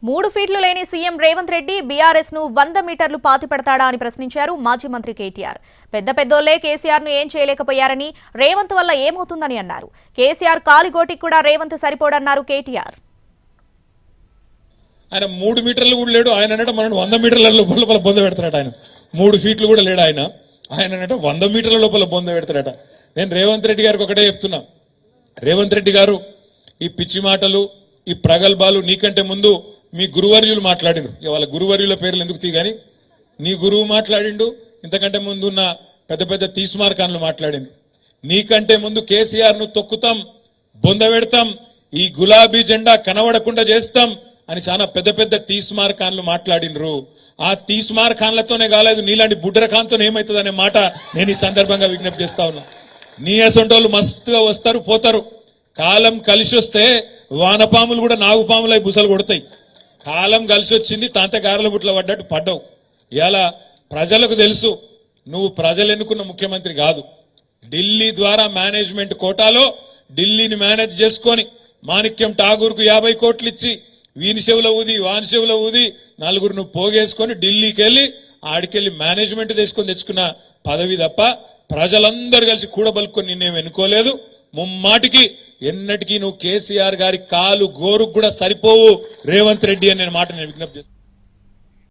3 ఫీట్లు లేని CM Revanth Reddy BRS ను 100 మీటర్లు పాతి పెడతాడా అని ప్రశ్నించారు మాజీ మంత్రి కేటీఆర్. పెద్దోళ్లే కేసీఆర్ ను ఏం చేయలేకపోయారని, రేవంత్ వల్ల ఏమవుతుందని అన్నారు. కేసీఆర్ కాలిగోటికి కూడా రేవంత్ సరిపోడన్నారు కేటీఆర్. ఆయన 3 మీటర్లు కూడా లేడు. ఆయన అంటే మనం 100 మీటర్ల లోపల బొంద పెడతారట. ఆయన 3 ఫీట్లు కూడా లేడు. ఆయన అంటే 100 మీటర్ల లోపల బొంద పెడతారట. నేను రేవంత్ రెడ్డి గారికి ఒకటే చెప్తున్నా, రేవంత్ రెడ్డి గారు ఈ పిచ్చి మాటలు, ఈ ప్రగల్భాలు నీకంటే ముందు మీ గురువర్యులు మాట్లాడిండు. వాళ్ళ గురువర్యుల పేర్లు ఎందుకు తీగాని, నీ గురువు మాట్లాడిండు, ఇంతకంటే ముందు ఉన్న పెద్ద పెద్ద తీస్మార్కాన్లు మాట్లాడిండు. నీకంటే ముందు కేసీఆర్ ను తొక్కుతాం, బొంద పెడతాం, ఈ గులాబీ జెండా కనబడకుండా చేస్తాం అని చాలా పెద్ద పెద్ద తీస్మార్కాన్లు మాట్లాడినరు. ఆ తీస్మార్కాన్లతోనే కాలేదు, నీలాంటి బుడ్రకాంతో ఏమవుతుంది అనే మాట నేను ఈ సందర్భంగా విజ్ఞప్తి చేస్తా ఉన్నా. నీ అసొంటోళ్ళు మస్తుగా వస్తారు పోతారు. కాలం కలిసి వస్తే వానపాములు కూడా నాగుపాములై బుసలు కొడతాయి. కాలం కలిసి వచ్చింది, తాంతే గారెల బుట్ల పడ్డట్టు పడ్డావు. ఇలా ప్రజలకు తెలుసు నువ్వు ప్రజలు ఎన్నుకున్న ముఖ్యమంత్రి కాదు. ఢిల్లీ ద్వారా మేనేజ్మెంట్ కోటాలో ఢిల్లీని మేనేజ్ చేసుకొని మాణిక్యం ఠాగూర్కు 50 కోట్లు ఇచ్చి వీని చెవుల ఊది వాని చెవుల ఊది నలుగురు నువ్వు పోగేసుకొని ఢిల్లీకి వెళ్ళి ఆడికెళ్ళి మేనేజ్మెంట్ తీసుకొని తెచ్చుకున్న పదవి తప్ప ప్రజలందరూ కలిసి కూడబలుకొని నిన్నేం ఎన్నుకోలేదు. ముమ్మాటికి ఎన్నటికీ నువ్వు కేసీఆర్ గారి కాలు గోరుకు కూడా సరిపోవు రేవంత్ రెడ్డి అని నేను మాట నేను విజ్ఞప్తి చేస్తాను.